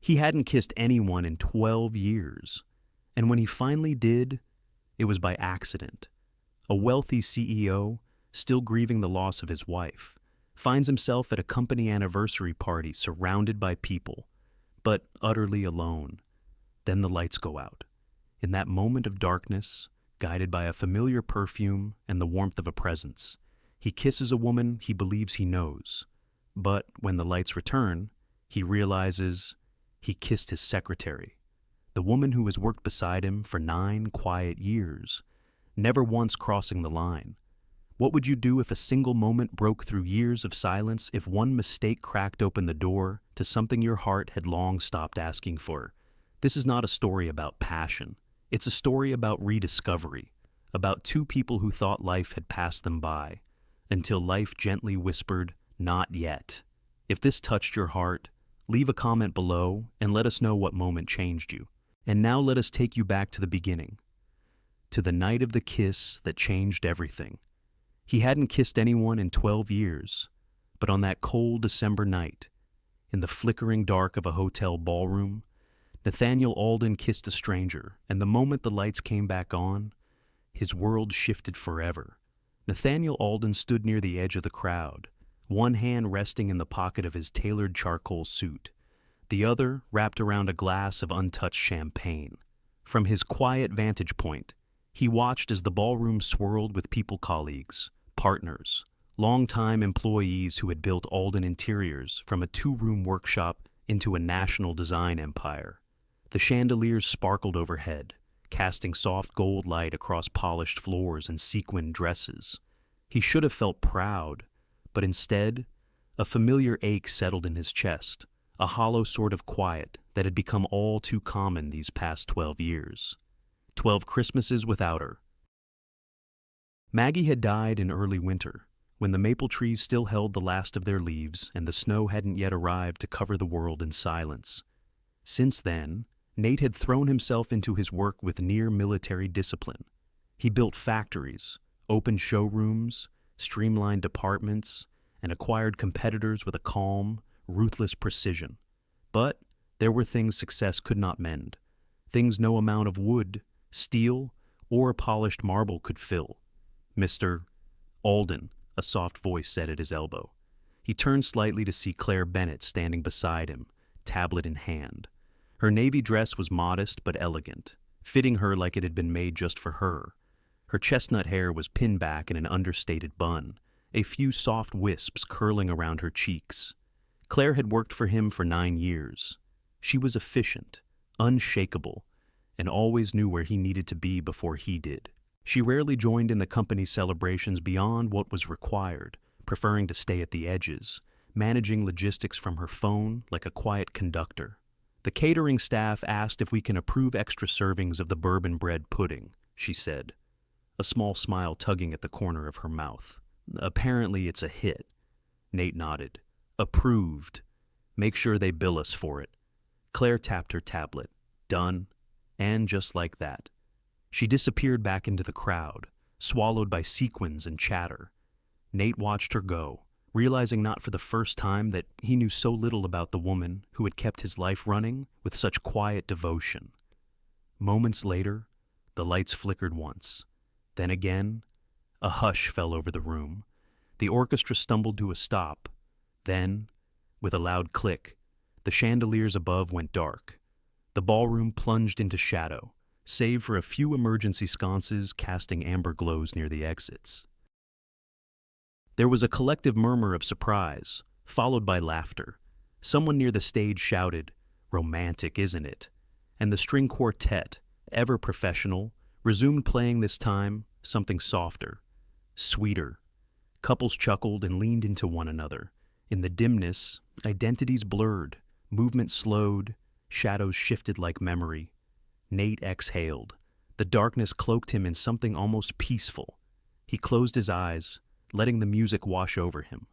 He hadn't kissed anyone in 12 years, and when he finally did, it was by accident. A wealthy CEO, still grieving the loss of his wife, finds himself at a company anniversary party surrounded by people, but utterly alone. Then the lights go out. In that moment of darkness, guided by a familiar perfume and the warmth of a presence, he kisses a woman he believes he knows. But when the lights return, he realizes he kissed his secretary, the woman who has worked beside him for 9 quiet years, never once crossing the line. What would you do if a single moment broke through years of silence, if one mistake cracked open the door to something your heart had long stopped asking for? This is not a story about passion. It's a story about rediscovery, about two people who thought life had passed them by, until life gently whispered, "Not yet." If this touched your heart, leave a comment below and let us know what moment changed you. And now let us take you back to the beginning, to the night of the kiss that changed everything. He hadn't kissed anyone in 12 years, but on that cold December night, in the flickering dark of a hotel ballroom, Nathaniel Alden kissed a stranger, and the moment the lights came back on, his world shifted forever. Nathaniel Alden stood near the edge of the crowd, one hand resting in the pocket of his tailored charcoal suit, the other wrapped around a glass of untouched champagne. From his quiet vantage point, he watched as the ballroom swirled with people colleagues, partners, longtime employees who had built Alden Interiors from a 2-room workshop into a national design empire. The chandeliers sparkled overhead, casting soft gold light across polished floors and sequined dresses. He should have felt proud, but instead, a familiar ache settled in his chest, a hollow sort of quiet that had become all too common these past 12 years. 12 Christmases without her. Maggie had died in early winter, when the maple trees still held the last of their leaves and the snow hadn't yet arrived to cover the world in silence. Since then, Nate had thrown himself into his work with near-military discipline. He built factories, opened showrooms, streamlined departments, and acquired competitors with a calm, ruthless precision. But there were things success could not mend, things no amount of wood, steel, or polished marble could fill. "Mr. Alden," a soft voice said at his elbow. He turned slightly to see Claire Bennett standing beside him, tablet in hand. Her navy dress was modest but elegant, fitting her like it had been made just for her. Her chestnut hair was pinned back in an understated bun, a few soft wisps curling around her cheeks. Claire had worked for him for 9 years. She was efficient, unshakable, and always knew where he needed to be before he did. She rarely joined in the company's celebrations beyond what was required, preferring to stay at the edges, managing logistics from her phone like a quiet conductor. "The catering staff asked if we can approve extra servings of the bourbon bread pudding," she said, a small smile tugging at the corner of her mouth. "Apparently it's a hit." Nate nodded. "Approved. Make sure they bill us for it." Claire tapped her tablet. "Done." And just like that, she disappeared back into the crowd, swallowed by sequins and chatter. Nate watched her go, realizing not for the first time that he knew so little about the woman who had kept his life running with such quiet devotion. Moments later, the lights flickered once. Then again, a hush fell over the room. The orchestra stumbled to a stop. Then, with a loud click, the chandeliers above went dark. The ballroom plunged into shadow, save for a few emergency sconces casting amber glows near the exits. There was a collective murmur of surprise, followed by laughter. Someone near the stage shouted, "Romantic, isn't it?" And the string quartet, ever professional, resumed playing, this time something softer, sweeter. Couples chuckled and leaned into one another. In the dimness, identities blurred, movement slowed, shadows shifted like memory. Nate exhaled. The darkness cloaked him in something almost peaceful. He closed his eyes, letting the music wash over him.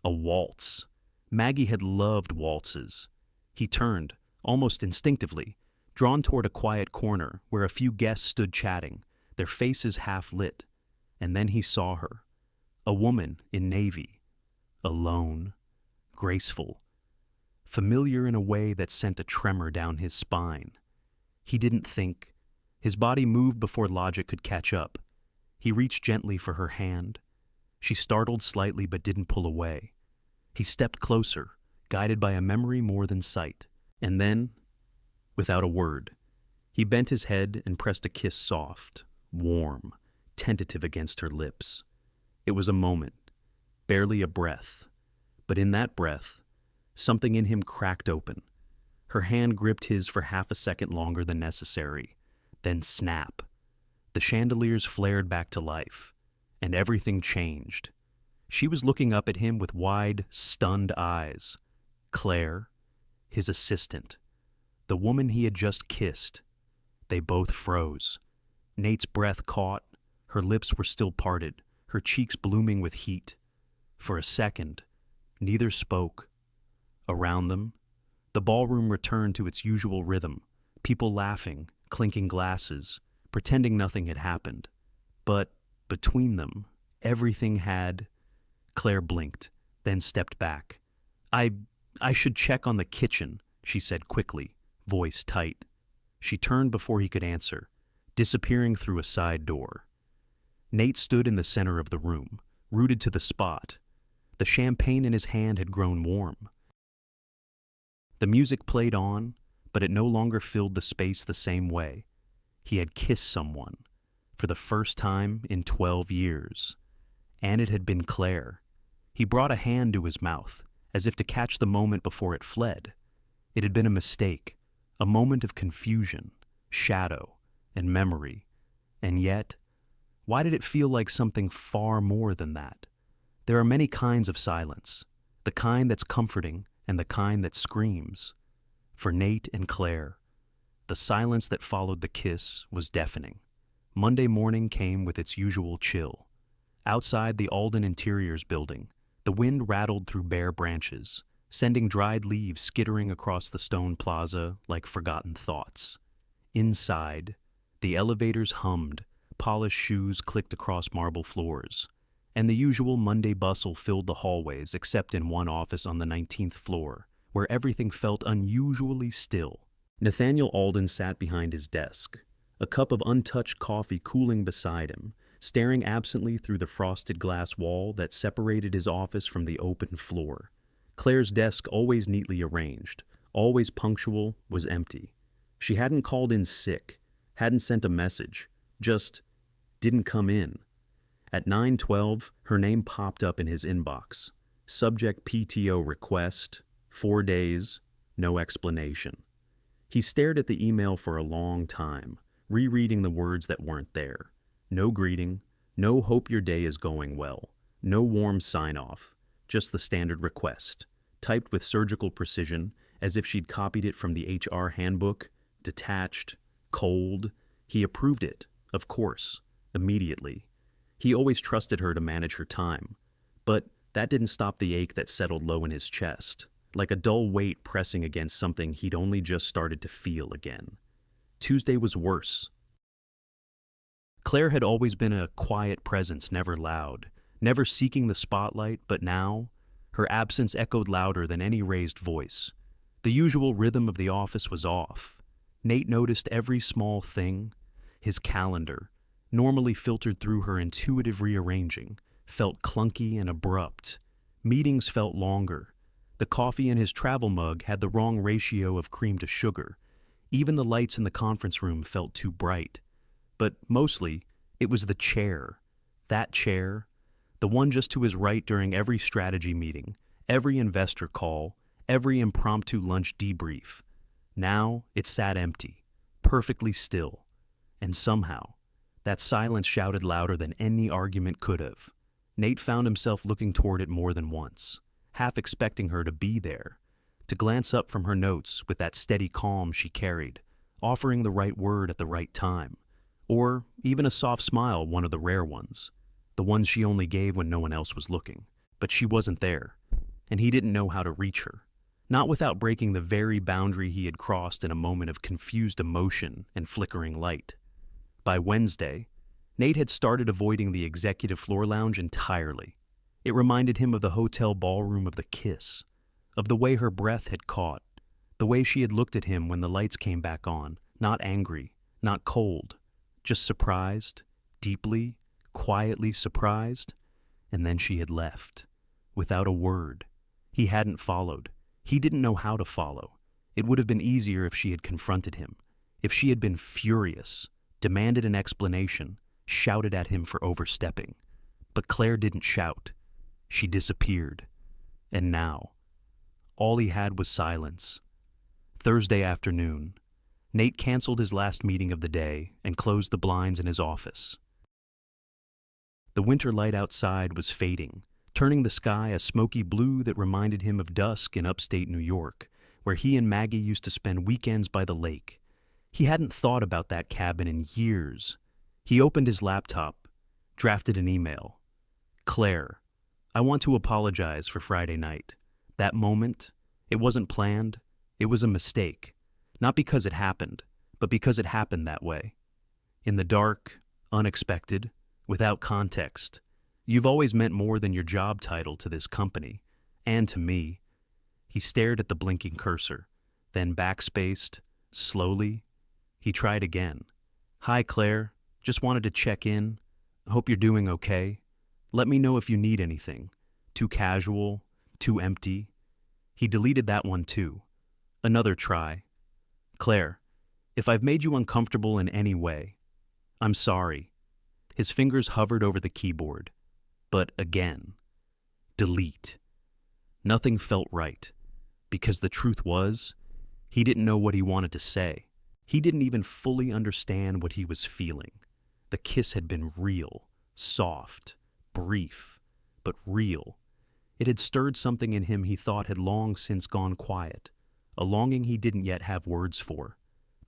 A waltz. Maggie had loved waltzes. He turned, almost instinctively, drawn toward a quiet corner where a few guests stood chatting, their faces half lit. And then he saw her. A woman in navy. Alone. Graceful. familiar in a way that sent a tremor down his spine. He didn't think. His body moved before logic could catch up. He reached gently for her hand. She startled slightly but didn't pull away. He stepped closer, guided by a memory more than sight. And then, without a word, he bent his head and pressed a kiss soft, warm, tentative against her lips. It was a moment, barely a breath. But in that breath, something in him cracked open. Her hand gripped his for half a second longer than necessary. Then snap. The chandeliers flared back to life, and everything changed. She was looking up at him with wide, stunned eyes. Claire, his assistant, the woman he had just kissed. They both froze. Nate's breath caught. Her lips were still parted, her cheeks blooming with heat. For a second, neither spoke. Around them, the ballroom returned to its usual rhythm, people laughing, clinking glasses, pretending nothing had happened. But between them, everything had... Claire blinked, then stepped back. I should check on the kitchen, she said quickly, voice tight. She turned before he could answer, disappearing through a side door. Nate stood in the center of the room, rooted to the spot. The champagne in his hand had grown warm. The music played on, but it no longer filled the space the same way. He had kissed someone, for the first time in 12 years. And it had been Claire. He brought a hand to his mouth, as if to catch the moment before it fled. It had been a mistake, a moment of confusion, shadow, and memory. And yet, why did it feel like something far more than that? There are many kinds of silence, the kind that's comforting and the kind that screams. For Nate and Claire, the silence that followed the kiss was deafening. Monday morning came with its usual chill. Outside the Alden Interiors building, the wind rattled through bare branches, sending dried leaves skittering across the stone plaza like forgotten thoughts. Inside, the elevators hummed, polished shoes clicked across marble floors, and the usual Monday bustle filled the hallways except in one office on the 19th floor, where everything felt unusually still. Nathaniel Alden sat behind his desk, a cup of untouched coffee cooling beside him, staring absently through the frosted glass wall that separated his office from the open floor. Claire's desk, always neatly arranged, always punctual, was empty. She hadn't called in sick, hadn't sent a message, just didn't come in. At 9:12, her name popped up in his inbox. Subject PTO request, 4 days, no explanation. He stared at the email for a long time, rereading the words that weren't there. No greeting, no hope your day is going well, no warm sign-off, just the standard request, typed with surgical precision as if she'd copied it from the HR handbook, detached, cold. He approved it, of course, immediately. He always trusted her to manage her time, but that didn't stop the ache that settled low in his chest, like a dull weight pressing against something he'd only just started to feel again. Tuesday was worse. Claire had always been a quiet presence, never loud, never seeking the spotlight, but now, her absence echoed louder than any raised voice. The usual rhythm of the office was off. Nate noticed every small thing. His calendar, normally filtered through her intuitive rearranging, felt clunky and abrupt. Meetings felt longer. The coffee in his travel mug had the wrong ratio of cream to sugar. Even the lights in the conference room felt too bright. But mostly, it was the chair. That chair, the one just to his right during every strategy meeting, every investor call, every impromptu lunch debrief. Now it sat empty, perfectly still. And somehow, that silence shouted louder than any argument could have. Nate found himself looking toward it more than once, half expecting her to be there, to glance up from her notes with that steady calm she carried, offering the right word at the right time, or even a soft smile, one of the rare ones, the ones she only gave when no one else was looking. But she wasn't there, and he didn't know how to reach her, not without breaking the very boundary he had crossed in a moment of confused emotion and flickering light. By Wednesday, Nate had started avoiding the executive floor lounge entirely. It reminded him of the hotel ballroom of the kiss, of the way her breath had caught, the way she had looked at him when the lights came back on, not angry, not cold, just surprised, deeply, quietly surprised, and then she had left, without a word. He hadn't followed. He didn't know how to follow. It would have been easier if she had confronted him, if she had been furious, demanded an explanation, shouted at him for overstepping. But Claire didn't shout. She disappeared. And now, all he had was silence. Thursday afternoon, Nate canceled his last meeting of the day and closed the blinds in his office. The winter light outside was fading, turning the sky a smoky blue that reminded him of dusk in upstate New York, where he and Maggie used to spend weekends by the lake. He hadn't thought about that cabin in years. He opened his laptop, drafted an email. Claire, I want to apologize for Friday night. That moment, it wasn't planned. It was a mistake. Not because it happened, but because it happened that way. In the dark, unexpected, without context. You've always meant more than your job title to this company, and to me. He stared at the blinking cursor, then backspaced, slowly. He tried again. Hi, Claire. Just wanted to check in. Hope you're doing okay. Let me know if you need anything. Too casual, too empty. He deleted that one too. Another try. Claire, if I've made you uncomfortable in any way, I'm sorry. His fingers hovered over the keyboard. But again. Delete. Nothing felt right. Because the truth was, he didn't know what he wanted to say. He didn't even fully understand what he was feeling. The kiss had been real, soft, brief, but real. It had stirred something in him he thought had long since gone quiet, a longing he didn't yet have words for.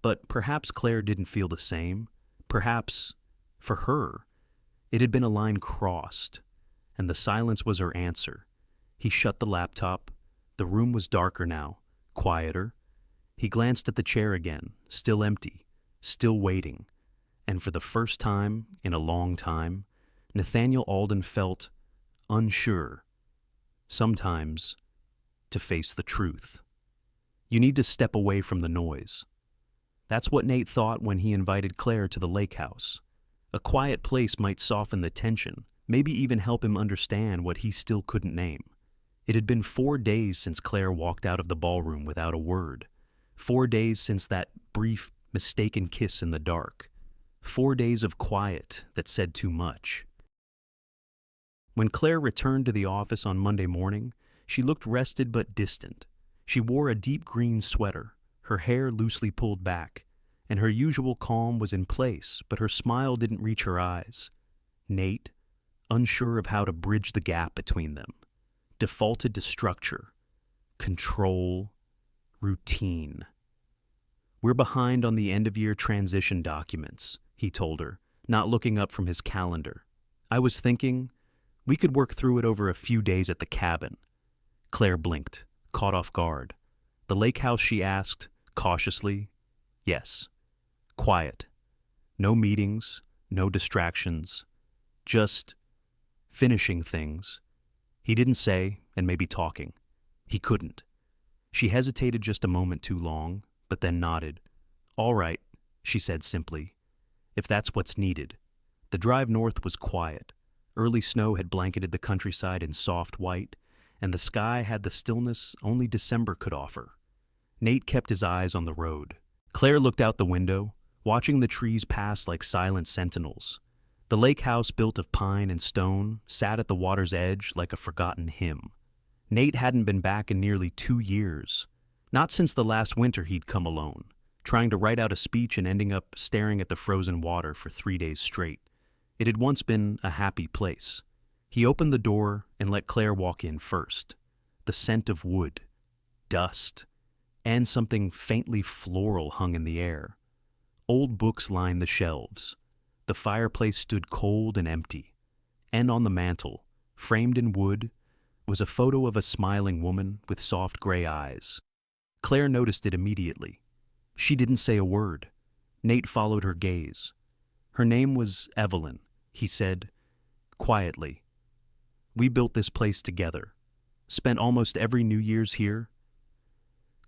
But perhaps Claire didn't feel the same. Perhaps, for her, it had been a line crossed, and the silence was her answer. He shut the laptop. The room was darker now, quieter. He glanced at the chair again, still empty, still waiting. And for the first time in a long time, Nathaniel Alden felt unsure, sometimes, to face the truth. You need to step away from the noise. That's what Nate thought when he invited Claire to the lake house. A quiet place might soften the tension, maybe even help him understand what he still couldn't name. It had been 4 days since Claire walked out of the ballroom without a word. 4 days since that brief, mistaken kiss in the dark. 4 days of quiet that said too much. When Claire returned to the office on Monday morning, she looked rested but distant. She wore a deep green sweater, her hair loosely pulled back, and her usual calm was in place, but her smile didn't reach her eyes. Nate, unsure of how to bridge the gap between them, defaulted to structure, control, routine. We're behind on the end-of-year transition documents, he told her, not looking up from his calendar. I was thinking, we could work through it over a few days at the cabin. Claire blinked, caught off guard. The lake house, she asked, cautiously. Yes. Quiet. No meetings, no distractions. Just finishing things. He didn't say, and maybe talking. He couldn't. She hesitated just a moment too long, but then nodded. All right, she said simply. If that's what's needed. The drive north was quiet. Early snow had blanketed the countryside in soft white, and the sky had the stillness only December could offer. Nate kept his eyes on the road. Claire looked out the window, watching the trees pass like silent sentinels. The lake house, built of pine and stone, sat at the water's edge like a forgotten hymn. Nate hadn't been back in nearly 2 years. Not since the last winter he'd come alone, trying to write out a speech and ending up staring at the frozen water for 3 days straight. It had once been a happy place. He opened the door and let Claire walk in first. The scent of wood, dust, and something faintly floral hung in the air. Old books lined the shelves. The fireplace stood cold and empty. And on the mantel, framed in wood, was a photo of a smiling woman with soft gray eyes. Claire noticed it immediately. She didn't say a word. Nate followed her gaze. Her name was Evelyn, he said, quietly. We built this place together. Spent almost every New Year's here?"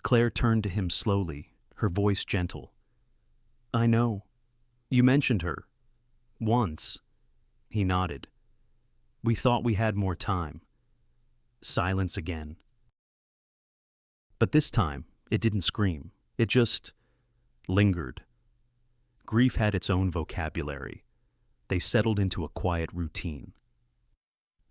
Claire turned to him slowly, her voice gentle. "I know. You mentioned her. Once." He nodded. "We thought we had more time." Silence again. But this time, it didn't scream. It just lingered. Grief had its own vocabulary. They settled into a quiet routine.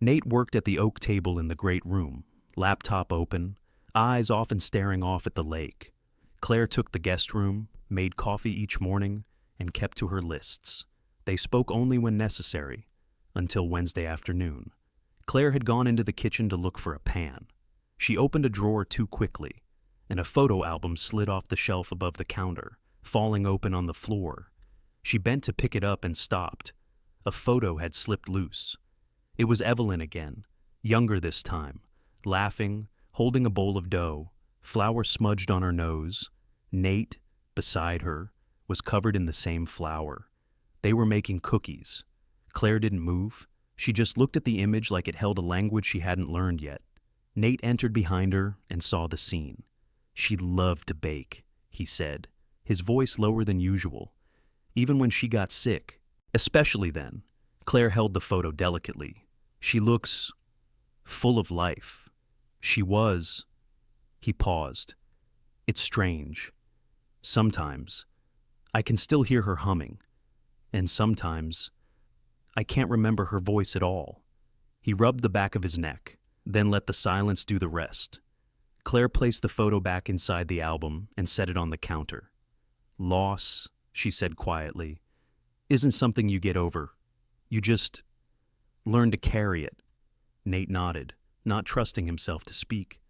Nate worked at the oak table in the great room, laptop open, eyes often staring off at the lake. Claire took the guest room, made coffee each morning, and kept to her lists. They spoke only when necessary, until Wednesday afternoon. Claire had gone into the kitchen to look for a pan. She opened a drawer too quickly, and a photo album slid off the shelf above the counter, falling open on the floor. She bent to pick it up and stopped. A photo had slipped loose. It was Evelyn again, younger this time, laughing, holding a bowl of dough, flour smudged on her nose. Nate, beside her, was covered in the same flour. They were making cookies. Claire didn't move. She just looked at the image like it held a language she hadn't learned yet. Nate entered behind her and saw the scene. "She loved to bake," he said, his voice lower than usual. "Even when she got sick. Especially then." Claire held the photo delicately. "She looks full of life." She was. He paused. "It's strange. Sometimes I can still hear her humming, and sometimes I can't remember her voice at all." He rubbed the back of his neck, then let the silence do the rest. Claire placed the photo back inside the album and set it on the counter. "Loss," she said quietly, "isn't something you get over. You just learn to carry it." Nate nodded, not trusting himself to speak.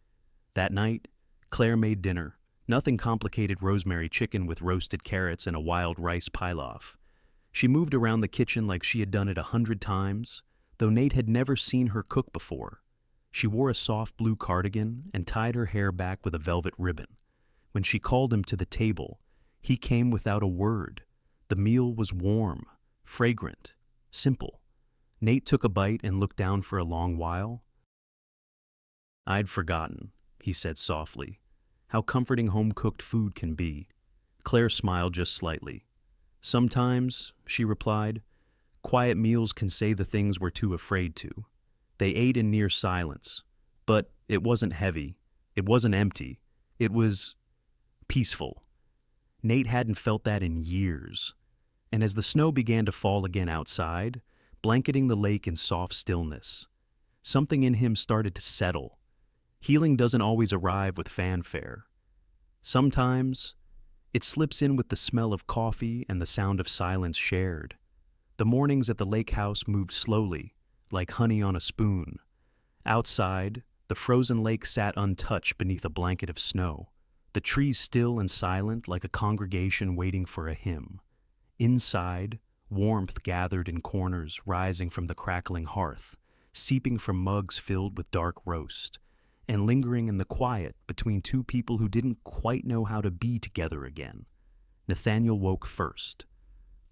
That night, Claire made dinner. Nothing complicated: rosemary chicken with roasted carrots and a wild rice pilaf. She moved around the kitchen like she had done it 100 times, though Nate had never seen her cook before. She wore a soft blue cardigan and tied her hair back with a velvet ribbon. When she called him to the table, he came without a word. The meal was warm, fragrant, simple. Nate took a bite and looked down for a long while. "I'd forgotten," he said softly, "how comforting home-cooked food can be." Claire smiled just slightly. "Sometimes," she replied, "quiet meals can say the things we're too afraid to." They ate in near silence, but it wasn't heavy, it wasn't empty, it was peaceful. Nate hadn't felt that in years. And as the snow began to fall again outside, blanketing the lake in soft stillness, something in him started to settle. Healing doesn't always arrive with fanfare. Sometimes it slips in with the smell of coffee and the sound of silence shared. The mornings at the lake house moved slowly, like honey on a spoon. Outside, the frozen lake sat untouched beneath a blanket of snow, the trees still and silent like a congregation waiting for a hymn. Inside, warmth gathered in corners rising from the crackling hearth, seeping from mugs filled with dark roast, and lingering in the quiet between two people who didn't quite know how to be together again. Nathaniel woke first.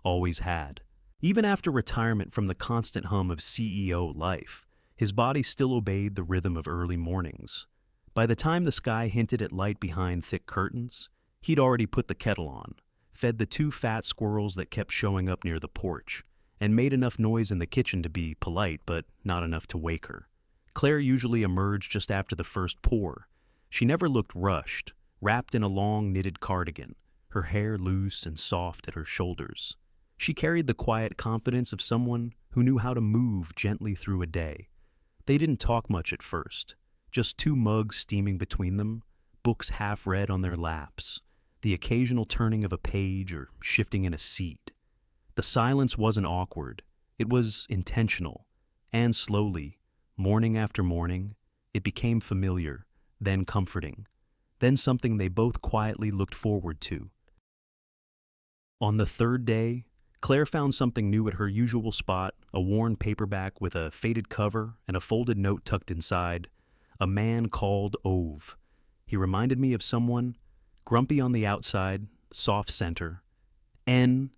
Always had. Even after retirement from the constant hum of CEO life, his body still obeyed the rhythm of early mornings. By the time the sky hinted at light behind thick curtains, he'd already put the kettle on, fed the 2 fat squirrels that kept showing up near the porch, and made enough noise in the kitchen to be polite but not enough to wake her. Claire usually emerged just after the first pour. She never looked rushed, wrapped in a long knitted cardigan, her hair loose and soft at her shoulders. She carried the quiet confidence of someone who knew how to move gently through a day. They didn't talk much at first, just 2 mugs steaming between them, books half read on their laps, the occasional turning of a page or shifting in a seat. The silence wasn't awkward, it was intentional, and slowly, morning after morning, it became familiar, then comforting, then something they both quietly looked forward to. On the 3rd day, Claire found something new at her usual spot, a worn paperback with a faded cover and a folded note tucked inside. A man called Ove. He reminded me of someone, grumpy on the outside, soft center. N.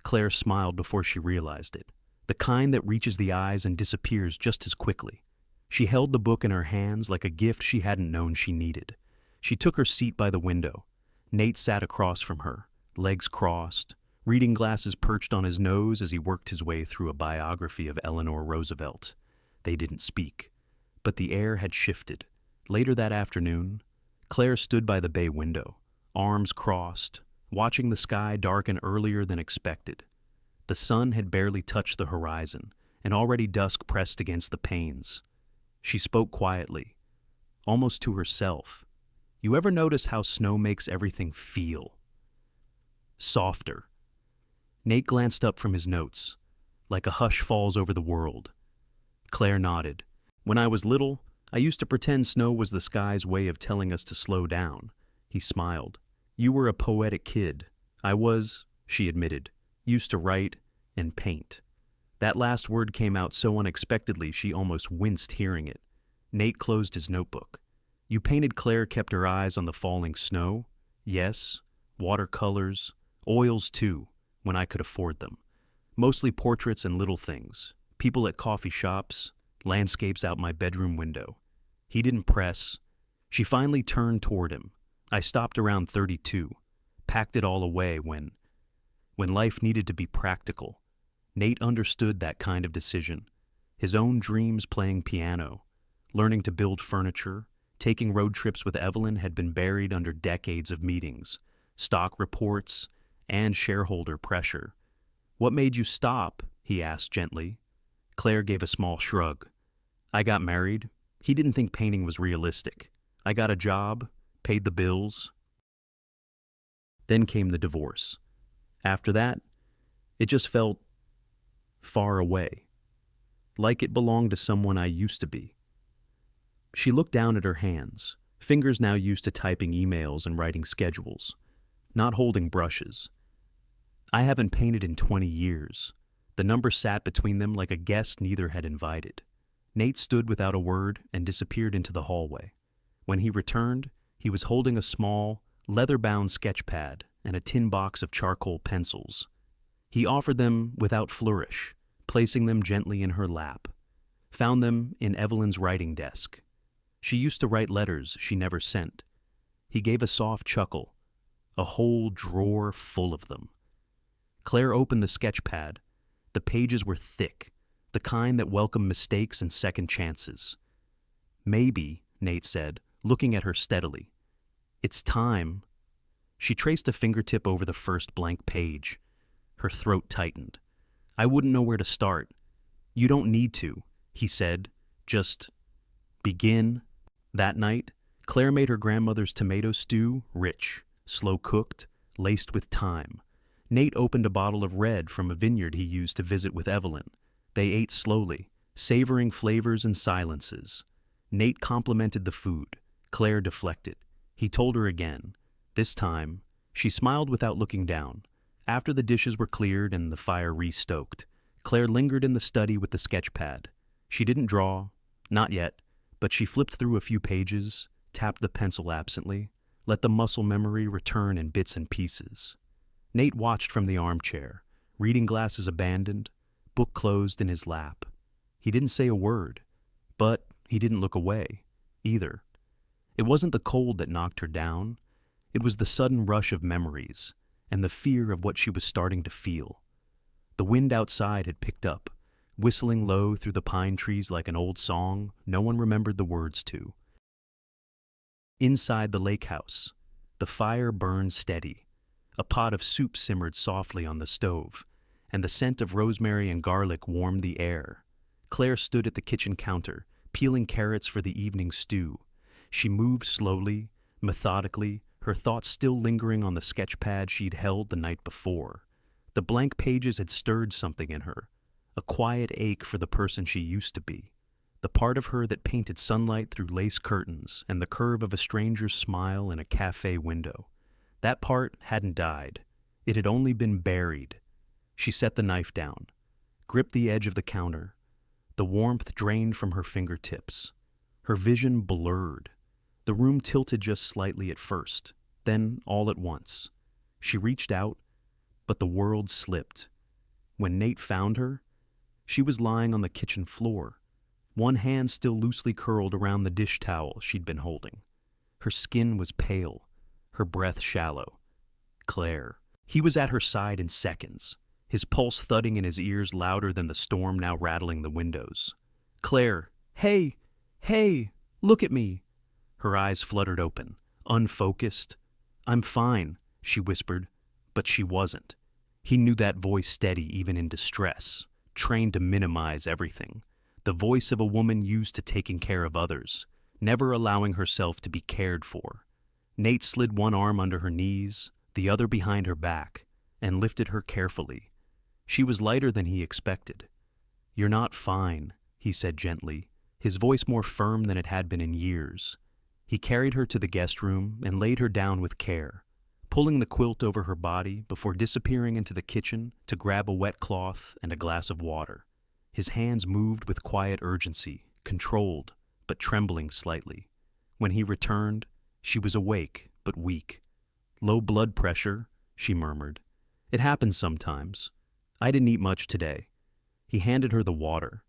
Claire smiled before she realized it. The kind that reaches the eyes and disappears just as quickly. She held the book in her hands like a gift she hadn't known she needed. She took her seat by the window. Nate sat across from her, legs crossed, reading glasses perched on his nose as he worked his way through a biography of Eleanor Roosevelt. They didn't speak, but the air had shifted. Later that afternoon, Claire stood by the bay window, arms crossed, watching the sky darken earlier than expected. The sun had barely touched the horizon, and already dusk pressed against the panes. She spoke quietly, almost to herself. You ever notice how snow makes everything feel softer? Nate glanced up from his notes, like a hush falls over the world. Claire nodded. When I was little, I used to pretend snow was the sky's way of telling us to slow down. He smiled. You were a poetic kid. I was, she admitted, used to write and paint. That last word came out so unexpectedly she almost winced hearing it. Nate closed his notebook. You painted. Claire kept her eyes on the falling snow. Yes, watercolors, oils too, when I could afford them. Mostly portraits and little things. People at coffee shops, landscapes out my bedroom window. He didn't press. She finally turned toward him. I stopped around 32, packed it all away when life needed to be practical. Nate understood that kind of decision. His own dreams playing piano, learning to build furniture, taking road trips with Evelyn had been buried under decades of meetings, stock reports, and shareholder pressure. What made you stop? He asked gently. Claire gave a small shrug. I got married. He didn't think painting was realistic. I got a job, paid the bills. Then came the divorce. After that, it just felt far away, like it belonged to someone I used to be. She looked down at her hands, fingers now used to typing emails and writing schedules, not holding brushes. I haven't painted in 20 years. The number sat between them like a guest neither had invited. Nate stood without a word and disappeared into the hallway. When he returned, he was holding a small, leather-bound sketch pad and a tin box of charcoal pencils. He offered them without flourish, placing them gently in her lap. Found them in Evelyn's writing desk. She used to write letters she never sent. He gave a soft chuckle, a whole drawer full of them. Claire opened the sketch pad. The pages were thick, the kind that welcome mistakes and second chances. Maybe, Nate said, looking at her steadily. It's time. She traced a fingertip over the first blank page. Her throat tightened. I wouldn't know where to start. You don't need to, he said. Just begin. That night, Claire made her grandmother's tomato stew rich, slow-cooked, laced with thyme. Nate opened a bottle of red from a vineyard he used to visit with Evelyn. They ate slowly, savoring flavors and silences. Nate complimented the food. Claire deflected. He told her again. This time, she smiled without looking down. After the dishes were cleared and the fire re-stoked, Claire lingered in the study with the sketch pad. She didn't draw, not yet, but she flipped through a few pages, tapped the pencil absently, let the muscle memory return in bits and pieces. Nate watched from the armchair, reading glasses abandoned, book closed in his lap. He didn't say a word, but he didn't look away, either. It wasn't the cold that knocked her down. It was the sudden rush of memories and the fear of what she was starting to feel. The wind outside had picked up, whistling low through the pine trees like an old song no one remembered the words to. Inside the lake house, the fire burned steady. A pot of soup simmered softly on the stove, and the scent of rosemary and garlic warmed the air. Claire stood at the kitchen counter, peeling carrots for the evening stew. She moved slowly, methodically, her thoughts still lingering on the sketch pad she'd held the night before. The blank pages had stirred something in her, a quiet ache for the person she used to be, the part of her that painted sunlight through lace curtains and the curve of a stranger's smile in a cafe window. That part hadn't died. It had only been buried. She set the knife down, gripped the edge of the counter. The warmth drained from her fingertips. Her vision blurred. The room tilted just slightly at first, then all at once. She reached out, but the world slipped. When Nate found her, she was lying on the kitchen floor, one hand still loosely curled around the dish towel she'd been holding. Her skin was pale, her breath shallow. Claire. He was at her side in seconds, his pulse thudding in his ears louder than the storm now rattling the windows. Claire, hey, hey, look at me. Her eyes fluttered open, unfocused. I'm fine, she whispered, but she wasn't. He knew that voice steady even in distress, trained to minimize everything. The voice of a woman used to taking care of others, never allowing herself to be cared for. Nate slid one arm under her knees, the other behind her back, and lifted her carefully. She was lighter than he expected. You're not fine, he said gently, his voice more firm than it had been in years. He carried her to the guest room and laid her down with care, pulling the quilt over her body before disappearing into the kitchen to grab a wet cloth and a glass of water. His hands moved with quiet urgency, controlled, but trembling slightly. When he returned, she was awake, but weak. Low blood pressure, she murmured. It happens sometimes. I didn't eat much today. He handed her the water.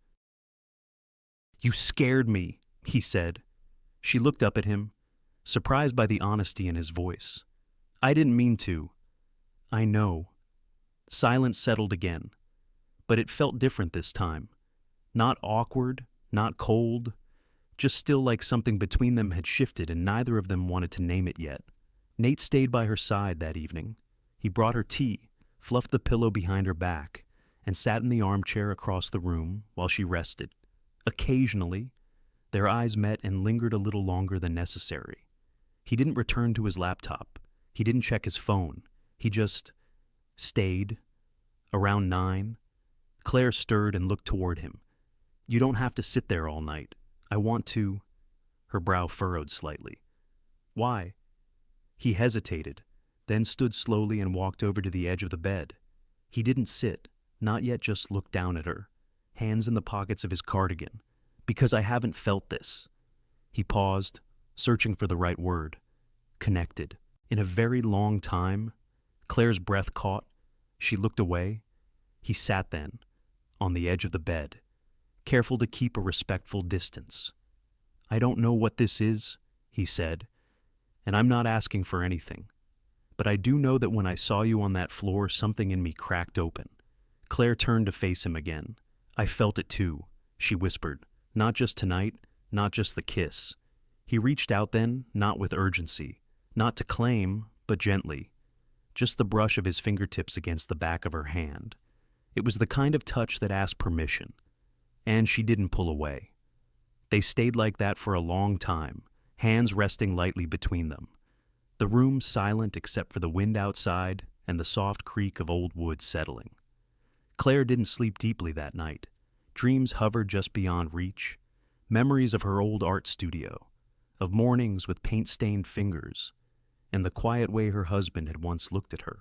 You scared me, he said. She looked up at him, surprised by the honesty in his voice. I didn't mean to. I know. Silence settled again, but it felt different this time. Not awkward, not cold, just still like something between them had shifted and neither of them wanted to name it yet. Nate stayed by her side that evening. He brought her tea, fluffed the pillow behind her back, and sat in the armchair across the room while she rested. Occasionally, their eyes met and lingered a little longer than necessary. He didn't return to his laptop. He didn't check his phone. He just stayed. Around 9, Claire stirred and looked toward him. You don't have to sit there all night. I want to. Her brow furrowed slightly. Why? He hesitated, then stood slowly and walked over to the edge of the bed. He didn't sit, not yet just looked down at her, hands in the pockets of his cardigan. Because I haven't felt this. He paused, searching for the right word. Connected. In a very long time. Claire's breath caught. She looked away. He sat then, on the edge of the bed, careful to keep a respectful distance. I don't know what this is, he said, and I'm not asking for anything. But I do know that when I saw you on that floor, something in me cracked open. Claire turned to face him again. I felt it too, she whispered. Not just tonight, not just the kiss. He reached out then, not with urgency, not to claim, but gently. Just the brush of his fingertips against the back of her hand. It was the kind of touch that asked permission. And she didn't pull away. They stayed like that for a long time, hands resting lightly between them. The room silent except for the wind outside and the soft creak of old wood settling. Claire didn't sleep deeply that night. Dreams hovered just beyond reach. Memories of her old art studio, of mornings with paint-stained fingers, and the quiet way her husband had once looked at her.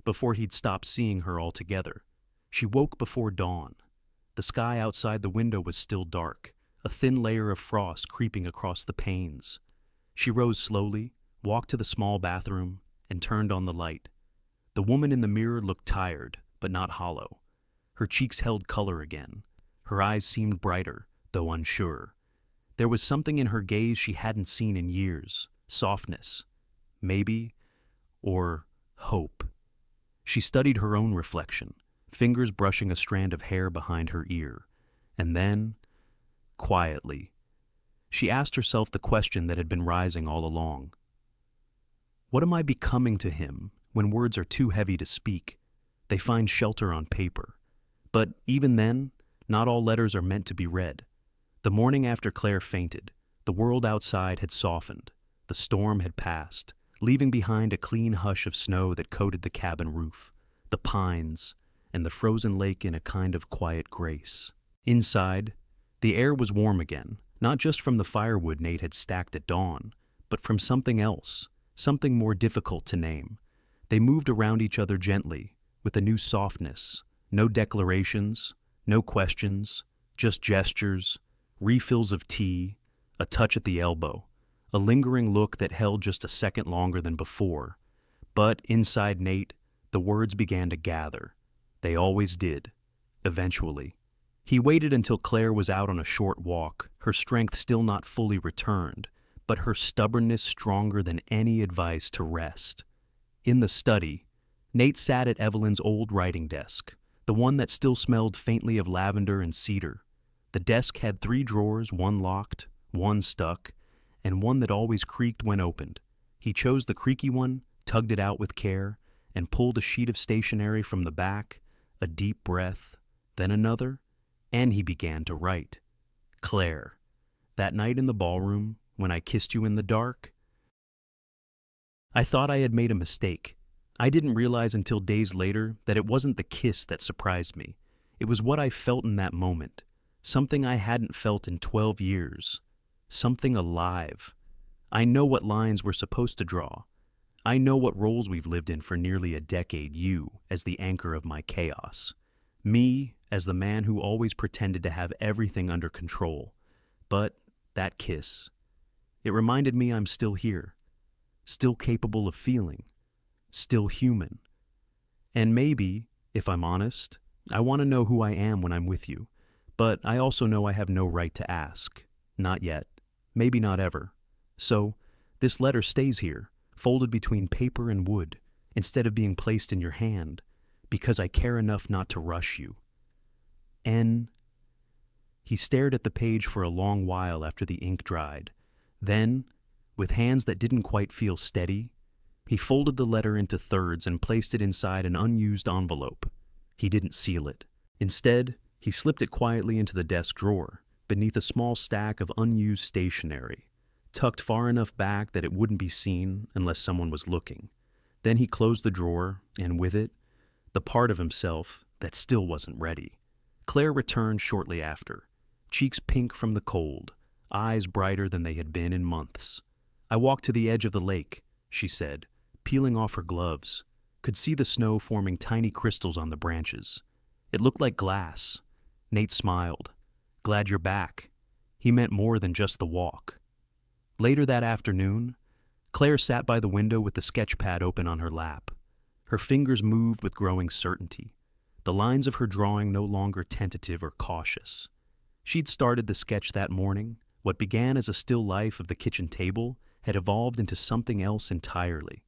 Before he'd stopped seeing her altogether, she woke before dawn. The sky outside the window was still dark, a thin layer of frost creeping across the panes. She rose slowly, walked to the small bathroom, and turned on the light. The woman in the mirror looked tired, but not hollow. Her cheeks held color again. Her eyes seemed brighter, though unsure. There was something in her gaze she hadn't seen in years. Softness. Maybe. Or hope. She studied her own reflection, fingers brushing a strand of hair behind her ear. And then, quietly, she asked herself the question that had been rising all along. What am I becoming to him when words are too heavy to speak? They find shelter on paper. But even then, not all letters are meant to be read. The morning after Claire fainted, the world outside had softened. The storm had passed, leaving behind a clean hush of snow that coated the cabin roof, the pines, and the frozen lake in a kind of quiet grace. Inside, the air was warm again, not just from the firewood Nate had stacked at dawn, but from something else, something more difficult to name. They moved around each other gently, with a new softness. No declarations, no questions, just gestures, refills of tea, a touch at the elbow, a lingering look that held just a second longer than before. But inside Nate, the words began to gather. They always did. Eventually. He waited until Claire was out on a short walk, her strength still not fully returned, but her stubbornness stronger than any advice to rest. In the study, Nate sat at Evelyn's old writing desk, the one that still smelled faintly of lavender and cedar. The desk had 3 drawers, one locked, one stuck, and one that always creaked when opened. He chose the creaky one, tugged it out with care, and pulled a sheet of stationery from the back, a deep breath, then another, and he began to write. Claire, that night in the ballroom, when I kissed you in the dark, I thought I had made a mistake. I didn't realize until days later that it wasn't the kiss that surprised me. It was what I felt in that moment. Something I hadn't felt in 12 years. Something alive. I know what lines we're supposed to draw. I know what roles we've lived in for nearly a decade, you as the anchor of my chaos. Me as the man who always pretended to have everything under control. But that kiss, it reminded me I'm still here, still capable of feeling, still human. And maybe, if I'm honest, I want to know who I am when I'm with you, but I also know I have no right to ask. Not yet. Maybe not ever. So, this letter stays here, folded between paper and wood, instead of being placed in your hand, because I care enough not to rush you. N. He stared at the page for a long while after the ink dried. Then, with hands that didn't quite feel steady, he folded the letter into thirds and placed it inside an unused envelope. He didn't seal it. Instead, he slipped it quietly into the desk drawer, beneath a small stack of unused stationery, tucked far enough back that it wouldn't be seen unless someone was looking. Then he closed the drawer, and with it, the part of himself that still wasn't ready. Claire returned shortly after, cheeks pink from the cold, eyes brighter than they had been in months. I walked to the edge of the lake, she said, peeling off her gloves, could see the snow forming tiny crystals on the branches. It looked like glass. Nate smiled. Glad you're back. He meant more than just the walk. Later that afternoon, Claire sat by the window with the sketch pad open on her lap. Her fingers moved with growing certainty, the lines of her drawing no longer tentative or cautious. She'd started the sketch that morning. What began as a still life of the kitchen table had evolved into something else entirely.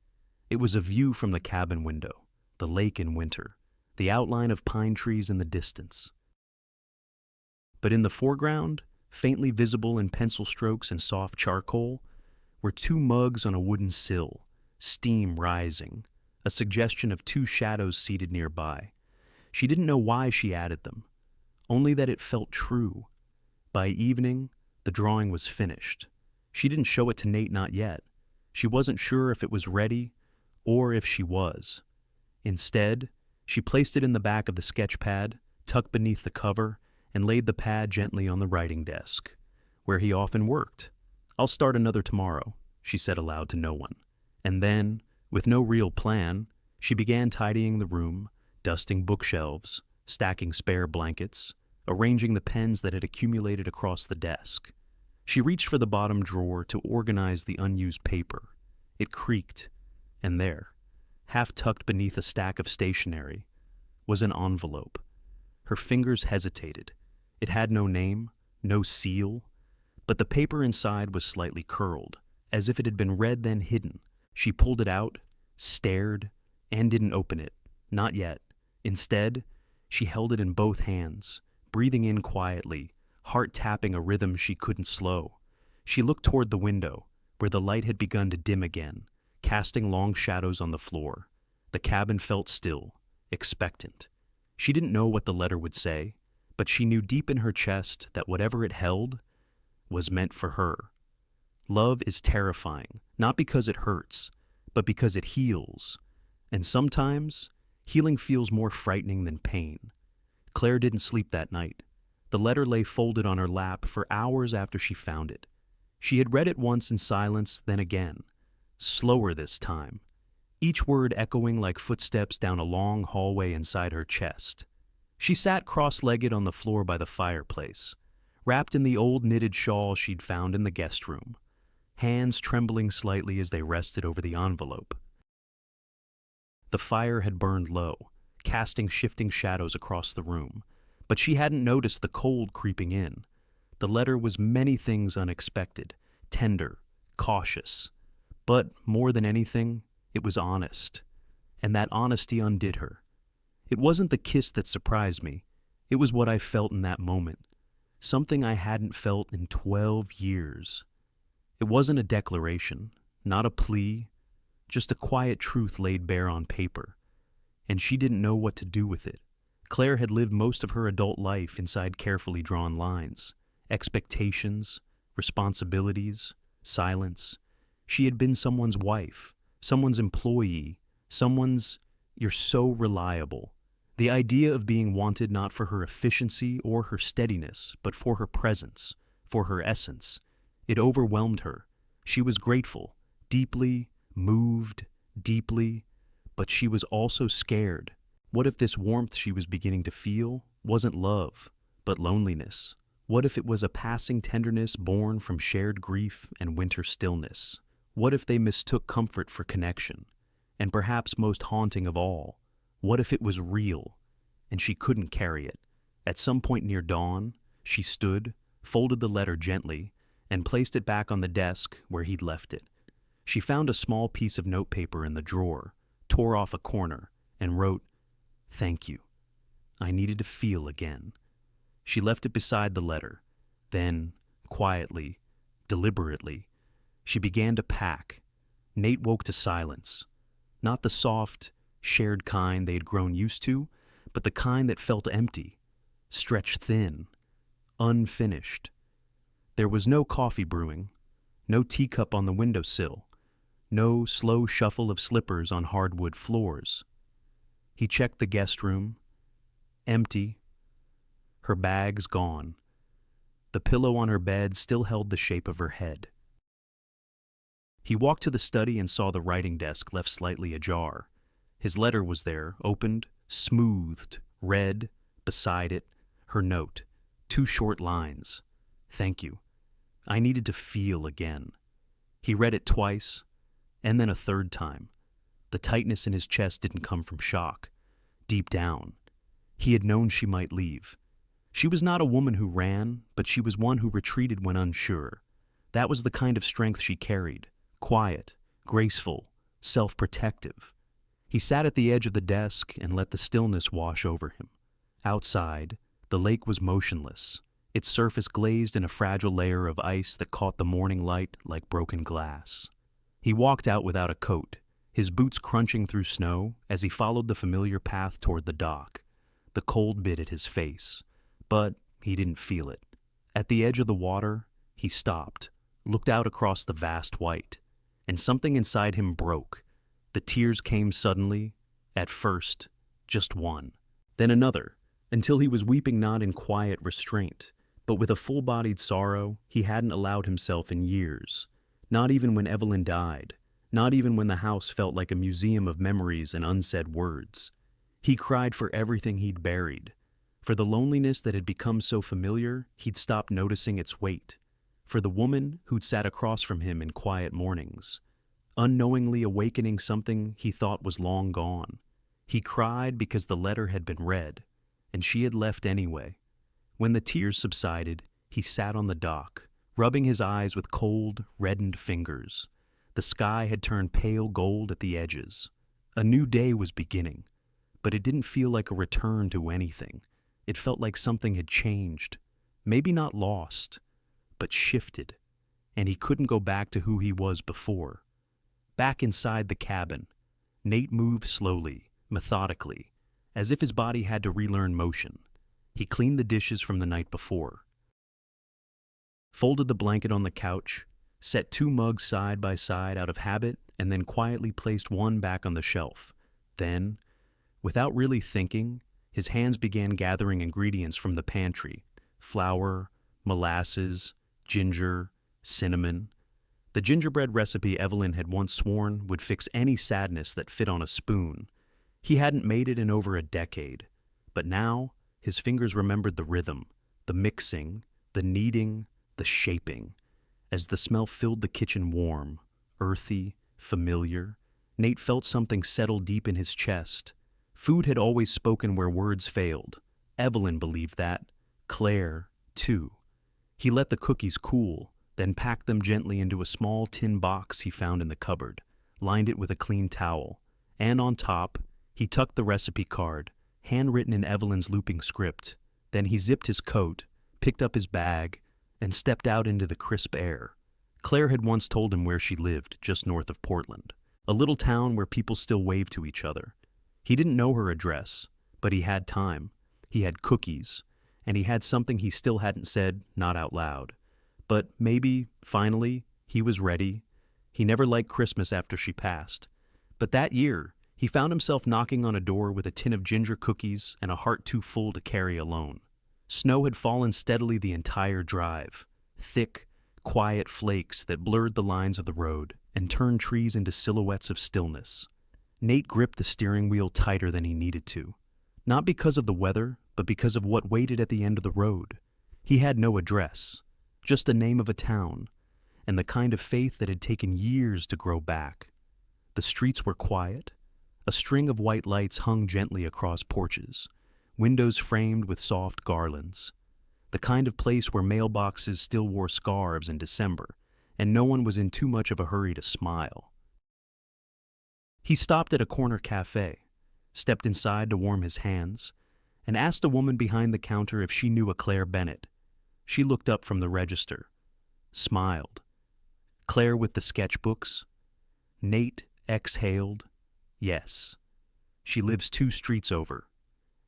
It was a view from the cabin window, the lake in winter, the outline of pine trees in the distance. But in the foreground, faintly visible in pencil strokes and soft charcoal, were 2 mugs on a wooden sill, steam rising, a suggestion of 2 shadows seated nearby. She didn't know why she added them, only that it felt true. By evening, the drawing was finished. She didn't show it to Nate, not yet. She wasn't sure if it was ready, or if she was. Instead, she placed it in the back of the sketch pad, tucked beneath the cover, and laid the pad gently on the writing desk, where he often worked. I'll start another tomorrow, she said aloud to no one. And then, with no real plan, she began tidying the room, dusting bookshelves, stacking spare blankets, arranging the pens that had accumulated across the desk. She reached for the bottom drawer to organize the unused paper. It creaked, and there, half tucked beneath a stack of stationery, was an envelope. Her fingers hesitated. It had no name, no seal, but the paper inside was slightly curled, as if it had been read then hidden. She pulled it out, stared, and didn't open it. Not yet. Instead, she held it in both hands, breathing in quietly, heart tapping a rhythm she couldn't slow. She looked toward the window, where the light had begun to dim again, casting long shadows on the floor. The cabin felt still, expectant. She didn't know what the letter would say, but she knew deep in her chest that whatever it held was meant for her. Love is terrifying, not because it hurts, but because it heals. And sometimes, healing feels more frightening than pain. Claire didn't sleep that night. The letter lay folded on her lap for hours after she found it. She had read it once in silence, then again, slower this time, each word echoing like footsteps down a long hallway inside her chest. She sat cross-legged on the floor by the fireplace, wrapped in the old knitted shawl she'd found in the guest room, hands trembling slightly as they rested over the envelope. The fire had burned low, casting shifting shadows across the room, But she hadn't noticed the cold creeping in. The letter was many things unexpected, tender, cautious. But more than anything, it was honest. And that honesty undid her. It wasn't the kiss that surprised me. It was what I felt in that moment. Something I hadn't felt in 12 years. It wasn't a declaration, not a plea, just a quiet truth laid bare on paper. And she didn't know what to do with it. Claire had lived most of her adult life inside carefully drawn lines. Expectations, responsibilities, silence. She had been someone's wife, someone's employee, someone's, "You're so reliable." The idea of being wanted not for her efficiency or her steadiness, but for her presence, for her essence. It overwhelmed her. She was grateful, deeply, moved, deeply, but she was also scared. What if this warmth she was beginning to feel wasn't love, but loneliness? What if it was a passing tenderness born from shared grief and winter stillness? What if they mistook comfort for connection? And perhaps most haunting of all, what if it was real, and she couldn't carry it? At some point near dawn, she stood, folded the letter gently, and placed it back on the desk where he'd left it. She found a small piece of notepaper in the drawer, tore off a corner, and wrote, "Thank you. I needed to feel again." She left it beside the letter. Then, quietly, deliberately, she began to pack. Nate woke to silence. Not the soft, shared kind they had grown used to, but the kind that felt empty, stretched thin, unfinished. There was no coffee brewing, no teacup on the windowsill, no slow shuffle of slippers on hardwood floors. He checked the guest room. Empty. Her bags gone. The pillow on her bed still held the shape of her head. He walked to the study and saw the writing desk left slightly ajar. His letter was there, opened, smoothed, read, beside it, her note, 2 short lines. "Thank you. I needed to feel again." He read it twice, and then a third time. The tightness in his chest didn't come from shock. Deep down, he had known she might leave. She was not a woman who ran, but she was one who retreated when unsure. That was the kind of strength she carried, quiet, graceful, self-protective. He sat at the edge of the desk and let the stillness wash over him. Outside, the lake was motionless, its surface glazed in a fragile layer of ice that caught the morning light like broken glass. He walked out without a coat, his boots crunching through snow as he followed the familiar path toward the dock. The cold bit at his face, but he didn't feel it. At the edge of the water, he stopped, looked out across the vast white, and something inside him broke. The tears came suddenly, at first, just one, then another, until he was weeping not in quiet restraint, but with a full-bodied sorrow he hadn't allowed himself in years. Not even when Evelyn died, not even when the house felt like a museum of memories and unsaid words. He cried for everything he'd buried. For the loneliness that had become so familiar, he'd stopped noticing its weight. For the woman who'd sat across from him in quiet mornings, unknowingly awakening something he thought was long gone. He cried because the letter had been read, and she had left anyway. When the tears subsided, he sat on the dock, rubbing his eyes with cold, reddened fingers. The sky had turned pale gold at the edges. A new day was beginning, but it didn't feel like a return to anything. It felt like something had changed, maybe not lost, but shifted, and he couldn't go back to who he was before. Back inside the cabin, Nate moved slowly, methodically, as if his body had to relearn motion. He cleaned the dishes from the night before, folded the blanket on the couch, set 2 mugs side by side out of habit, and then quietly placed one back on the shelf. Then, without really thinking, his hands began gathering ingredients from the pantry: flour, molasses, ginger, cinnamon. The gingerbread recipe Evelyn had once sworn would fix any sadness that fit on a spoon. He hadn't made it in over a decade, but now his fingers remembered the rhythm, the mixing, the kneading, the shaping. As the smell filled the kitchen warm, earthy, familiar, Nate felt something settle deep in his chest. Food had always spoken where words failed. Evelyn believed that. Claire, too. He let the cookies cool, then packed them gently into a small tin box he found in the cupboard, lined it with a clean towel, and on top, he tucked the recipe card, handwritten in Evelyn's looping script. Then he zipped his coat, picked up his bag, and stepped out into the crisp air. Claire had once told him where she lived, just north of Portland, a little town where people still wave to each other. He didn't know her address, but he had time. He had cookies, and he had something he still hadn't said, not out loud. But maybe, finally, he was ready. He never liked Christmas after she passed. But that year, he found himself knocking on a door with a tin of ginger cookies and a heart too full to carry alone. Snow had fallen steadily the entire drive, thick, quiet flakes that blurred the lines of the road and turned trees into silhouettes of stillness. Nate gripped the steering wheel tighter than he needed to, not because of the weather, but because of what waited at the end of the road. He had no address, just the name of a town, and the kind of faith that had taken years to grow back. The streets were quiet. A string of white lights hung gently across porches, windows framed with soft garlands. The kind of place where mailboxes still wore scarves in December, and no one was in too much of a hurry to smile. He stopped at a corner cafe, stepped inside to warm his hands, and asked a woman behind the counter if she knew a Claire Bennett. She looked up from the register, smiled. Claire with the sketchbooks? Nate exhaled. Yes. She lives 2 streets over.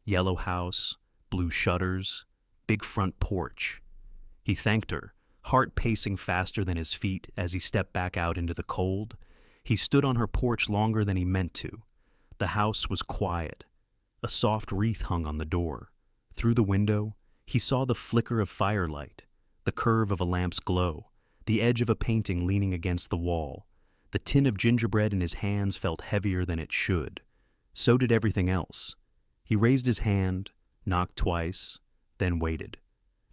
Yellow house, blue shutters, big front porch. He thanked her, heart pacing faster than his feet as he stepped back out into the cold. He stood on her porch longer than he meant to. The house was quiet. A soft wreath hung on the door. Through the window, he saw the flicker of firelight, the curve of a lamp's glow, the edge of a painting leaning against the wall. The tin of gingerbread in his hands felt heavier than it should. So did everything else. He raised his hand, knocked twice, then waited.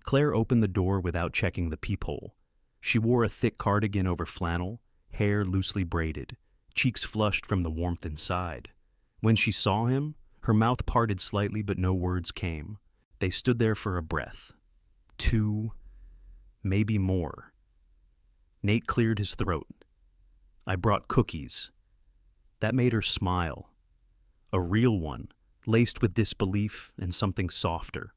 Claire opened the door without checking the peephole. She wore a thick cardigan over flannel, hair loosely braided, cheeks flushed from the warmth inside. When she saw him, her mouth parted slightly but no words came. They stood there for a breath. 2, maybe more. Nate cleared his throat. I brought cookies. That made her smile. A real one, laced with disbelief and something softer.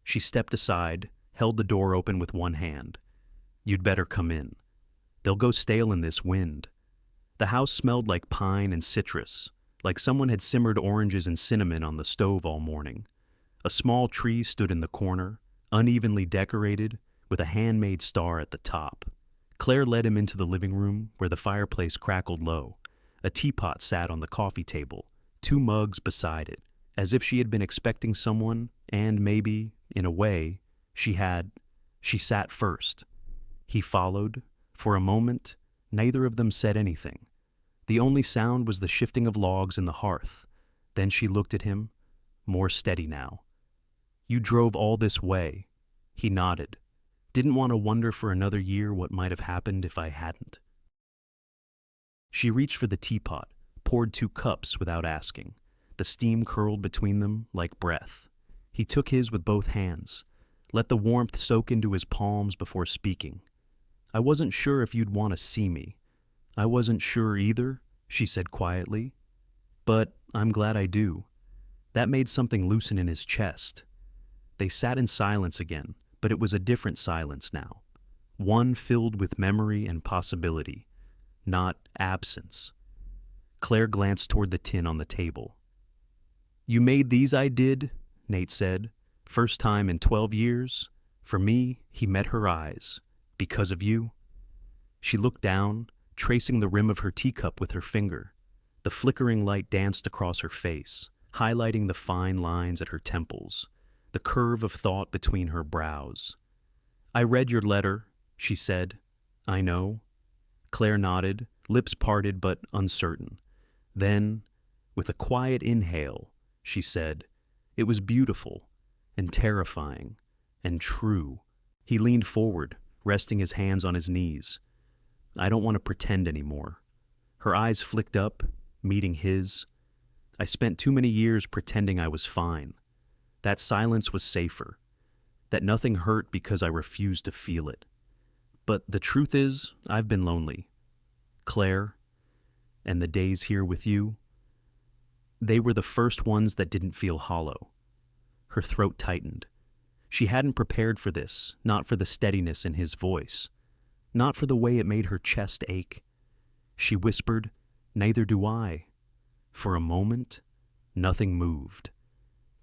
She stepped aside, held the door open with one hand. You'd better come in. They'll go stale in this wind. The house smelled like pine and citrus, like someone had simmered oranges and cinnamon on the stove all morning. A small tree stood in the corner, unevenly decorated, with a handmade star at the top. Claire led him into the living room, where the fireplace crackled low. A teapot sat on the coffee table, 2 mugs beside it, as if she had been expecting someone, and maybe, in a way, she sat first. He followed. For a moment, neither of them said anything. The only sound was the shifting of logs in the hearth. Then she looked at him, more steady now. You drove all this way. He nodded. Didn't want to wonder for another year what might have happened if I hadn't. She reached for the teapot, poured 2 cups without asking. The steam curled between them like breath. He took his with both hands, let the warmth soak into his palms before speaking. I wasn't sure if you'd want to see me. I wasn't sure either, she said quietly. But I'm glad I do. That made something loosen in his chest. They sat in silence again, but it was a different silence now. One filled with memory and possibility, not absence. Claire glanced toward the tin on the table. You made these, I did, Nate said. First time in 12 years. For me, he met her eyes. Because of you. She looked down, tracing the rim of her teacup with her finger. The flickering light danced across her face, highlighting the fine lines at her temples, the curve of thought between her brows. I read your letter, she said. I know. Claire nodded, lips parted but uncertain. Then, with a quiet inhale, she said, it was beautiful and terrifying and true. He leaned forward, resting his hands on his knees. I don't want to pretend anymore. Her eyes flicked up, meeting his. I spent too many years pretending I was fine. That silence was safer. That nothing hurt because I refused to feel it. But the truth is, I've been lonely. Claire, and the days here with you, they were the first ones that didn't feel hollow. Her throat tightened. She hadn't prepared for this, not for the steadiness in his voice, not for the way it made her chest ache. She whispered, "Neither do I." For a moment, nothing moved.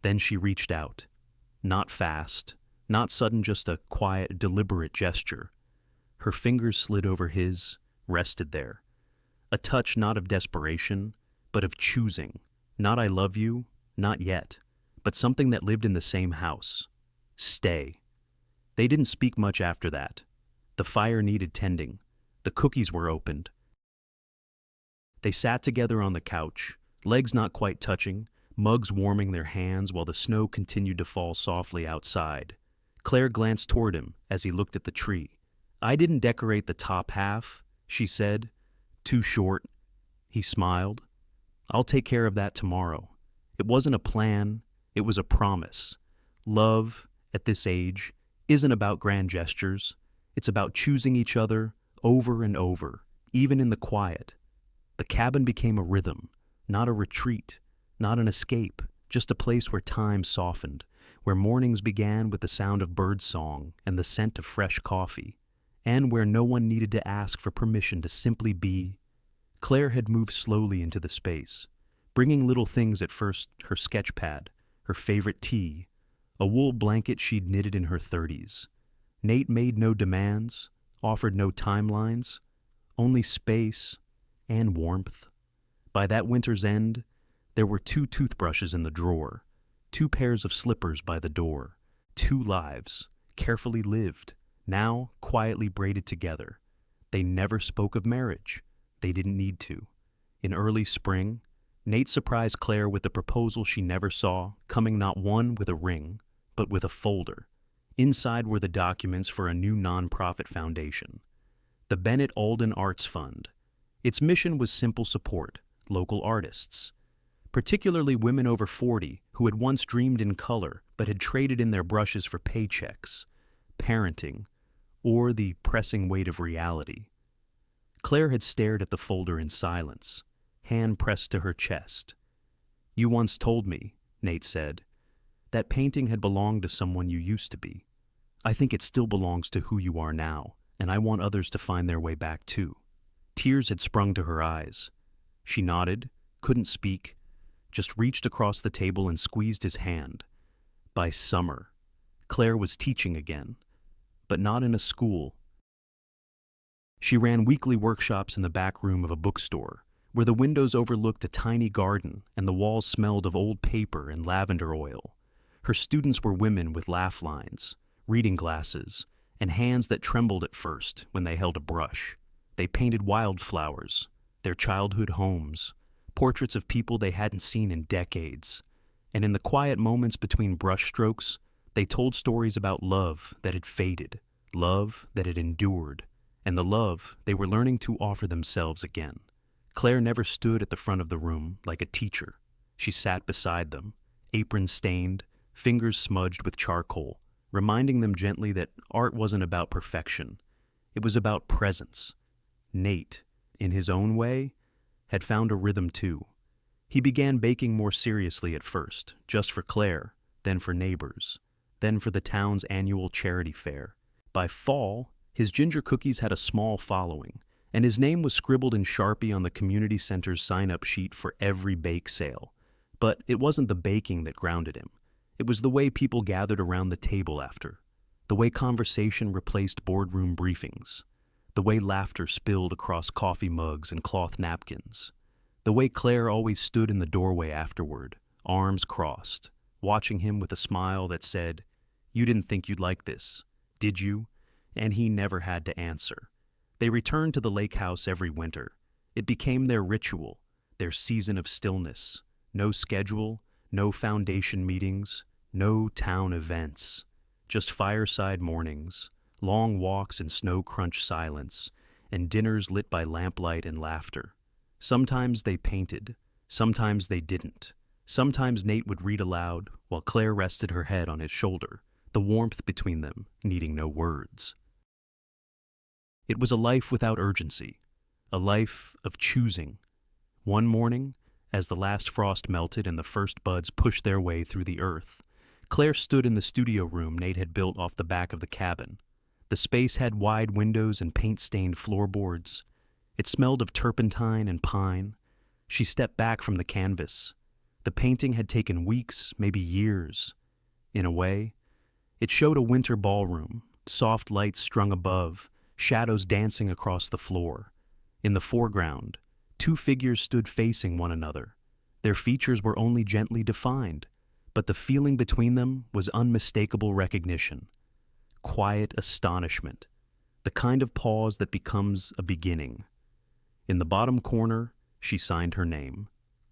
Then she reached out. Not fast, not sudden, just a quiet, deliberate gesture. Her fingers slid over his, rested there. A touch not of desperation, but of choosing. Not "I love you," not yet, but something that lived in the same house. Stay. They didn't speak much after that. The fire needed tending. The cookies were opened. They sat together on the couch, legs not quite touching, mugs warming their hands while the snow continued to fall softly outside. Claire glanced toward him as he looked at the tree. "I didn't decorate the top half," she said. "Too short." He smiled. "I'll take care of that tomorrow." It wasn't a plan, it was a promise. Love, at this age, isn't about grand gestures. It's about choosing each other over and over, even in the quiet. The cabin became a rhythm, not a retreat, not an escape, just a place where time softened, where mornings began with the sound of birdsong and the scent of fresh coffee, and where no one needed to ask for permission to simply be. Claire had moved slowly into the space, bringing little things at first: her sketch pad, her favorite tea, a wool blanket she'd knitted in her 30s. Nate made no demands, offered no timelines, only space and warmth. By that winter's end, there were 2 toothbrushes in the drawer, 2 pairs of slippers by the door, 2 lives, carefully lived, now quietly braided together. They never spoke of marriage. They didn't need to. In early spring, Nate surprised Claire with a proposal she never saw, coming not one with a ring, but with a folder. Inside were the documents for a new nonprofit foundation, the Bennett Alden Arts Fund. Its mission was simple support, local artists, particularly women over 40 who had once dreamed in color but had traded in their brushes for paychecks, parenting, or the pressing weight of reality. Claire had stared at the folder in silence, hand pressed to her chest. "You once told me," Nate said, "that painting had belonged to someone you used to be. I think it still belongs to who you are now, and I want others to find their way back too." Tears had sprung to her eyes. She nodded, couldn't speak, just reached across the table and squeezed his hand. By summer, Claire was teaching again, but not in a school. She ran weekly workshops in the back room of a bookstore, where the windows overlooked a tiny garden and the walls smelled of old paper and lavender oil. Her students were women with laugh lines, reading glasses, and hands that trembled at first when they held a brush. They painted wildflowers, their childhood homes, portraits of people they hadn't seen in decades. And in the quiet moments between brushstrokes, they told stories about love that had faded, love that had endured, and the love they were learning to offer themselves again. Claire never stood at the front of the room like a teacher. She sat beside them, apron stained, fingers smudged with charcoal, reminding them gently that art wasn't about perfection. It was about presence. Nate, in his own way, had found a rhythm too. He began baking more seriously at first, just for Claire, then for neighbors, then for the town's annual charity fair. By fall, his ginger cookies had a small following, and his name was scribbled in Sharpie on the community center's sign-up sheet for every bake sale. But it wasn't the baking that grounded him. It was the way people gathered around the table after, the way conversation replaced boardroom briefings, the way laughter spilled across coffee mugs and cloth napkins, the way Claire always stood in the doorway afterward, arms crossed, watching him with a smile that said, "You didn't think you'd like this, did you?" And he never had to answer. They returned to the lake house every winter. It became their ritual, their season of stillness. No schedule, no foundation meetings, no town events. Just fireside mornings, long walks in snow-crunched silence, and dinners lit by lamplight and laughter. Sometimes they painted, sometimes they didn't. Sometimes Nate would read aloud, while Claire rested her head on his shoulder, the warmth between them needing no words. It was a life without urgency, a life of choosing. One morning, as the last frost melted and the first buds pushed their way through the earth, Claire stood in the studio room Nate had built off the back of the cabin. The space had wide windows and paint-stained floorboards. It smelled of turpentine and pine. She stepped back from the canvas. The painting had taken weeks, maybe years. In a way, it showed a winter ballroom, soft lights strung above, shadows dancing across the floor. In the foreground, two figures stood facing one another. Their features were only gently defined, but the feeling between them was unmistakable recognition. Quiet astonishment, the kind of pause that becomes a beginning. In the bottom corner, she signed her name,